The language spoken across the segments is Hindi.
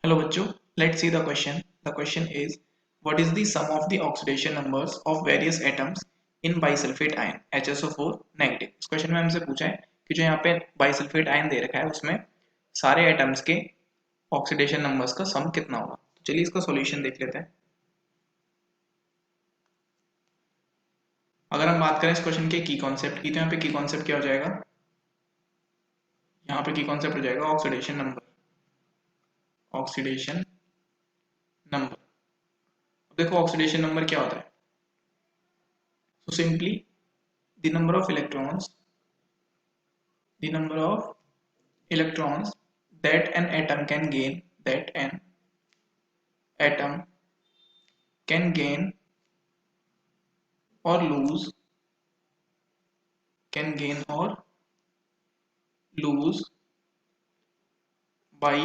Hello बच्चों, let's see the question. The question is, what is the sum of the oxidation numbers of various atoms in bisulfate ion HSO4 negative? इस क्वेश्चन में हमसे पूछा है कि जो यहाँ पे बाइसल्फेट आयन दे रखा है उसमें सारे एटम्स के ऑक्सीडेशन नंबर्स का सम कितना होगा। तो चलिए इसका सॉल्यूशन देख लेते हैं। अगर हम बात करें इस क्वेश्चन के की कॉन्सेप्ट की, तो यहाँ पे की कॉन्सेप्ट क्या हो जाएगा, यहाँ पे की कॉन्सेप्ट हो जाएगा ऑक्सीडेशन नंबर। ऑक्सीडेशन नंबर, अब देखो ऑक्सीडेशन नंबर क्या होता है। So simply the number of electrons that an atom can gain, or lose can gain or lose by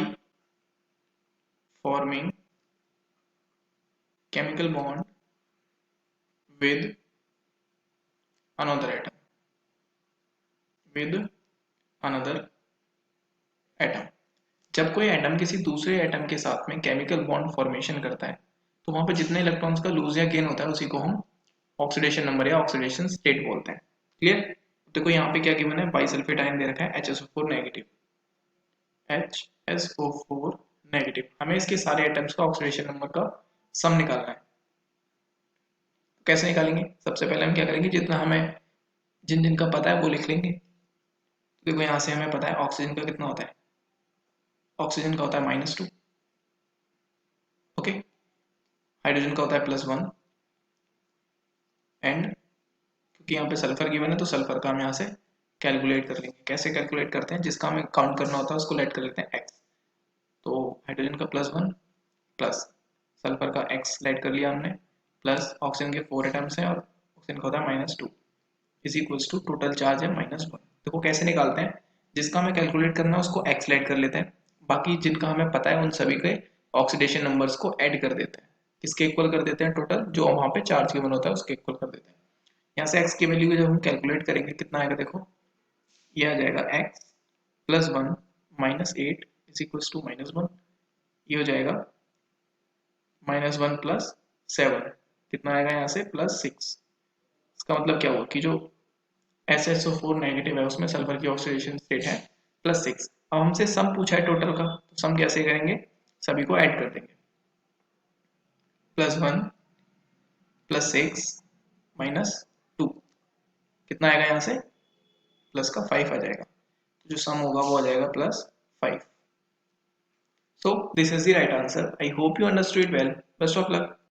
forming chemical bond with another atom with another atom। जब कोई एटम किसी दूसरे एटम के साथ में केमिकल बॉन्ड फॉर्मेशन करता है तो वहां पे जितने इलेक्ट्रॉन्स का लूज या गेन होता है उसी को हम ऑक्सीडेशन नंबर या ऑक्सीडेशन स्टेट बोलते हैं। क्लियर। देखो यहाँ पे क्या गिवन है, बाइसल्फेट आयन दे रखा है HSO4 नेगेटिव, HSO4 नेगेटिव। हमें इसके सारे एटम्स का ऑक्सीडेशन नंबर का सम निकालना है। कैसे निकालेंगे, सबसे पहले हम क्या करेंगे, जितना हमें जिन जिन का पता है वो लिख लेंगे। देखो यहाँ से हमें पता है ऑक्सीजन का कितना होता है, ऑक्सीजन का होता है -2, ओके। हाइड्रोजन का होता है +1, एंड क्योंकि यहाँ पे सल्फर गिवन है तो सल्फर का हम यहाँ से कैलकुलेट कर लेंगे। कैसे कैलकुलेट करते हैं, जिसका हमें काउंट करना होता है उसको लेट कर लेते हैं x। तो हाइड्रोजन का +1 प्लस सल्फर का x लेट कर लिया हमने, प्लस ऑक्सीजन के 4 एटम्स हैं और ऑक्सीजन का होता है -2 is equals to total charge है -1। देखो कैसे निकालते हैं, जिसका हमें कैलकुलेट करना है उसको x लेट कर लेते हैं, बाकी जिनका हमें पता है उन सभी के ऑक्सीडेशन नंबर्स को ऐड कर देते हैं। किसके इक्वल कर देते हैं, टोटल जो वहां पे चार्ज गिवन होता है उसके इक्वल कर देते हैं। यहाँ से x की वैल्यू को जब हम कैलकुलेट करेंगे कितना आएगा, देखो ये आ जाएगा x +1 -8 इज इक्वल्स टू -1। ये हो जाएगा -1 + 7 कितना आएगा यहाँ से +6। इसका मतलब क्या हुआ कि जो SSO4 नेगेटिव है उसमें सल्फर की ऑक्सीडेशन स्टेट है +6। अब हमसे सम पूछा है टोटल का, तो सम कैसे करेंगे, सभी को ऐड कर देंगे। +1 +6 -2 कितना आएगा, यहाँ से प्लस का 5 आ जाएगा, तो जो सम होगा वो आ जाएगा +5। So this is the right answer. I hope you understood well. Best of luck.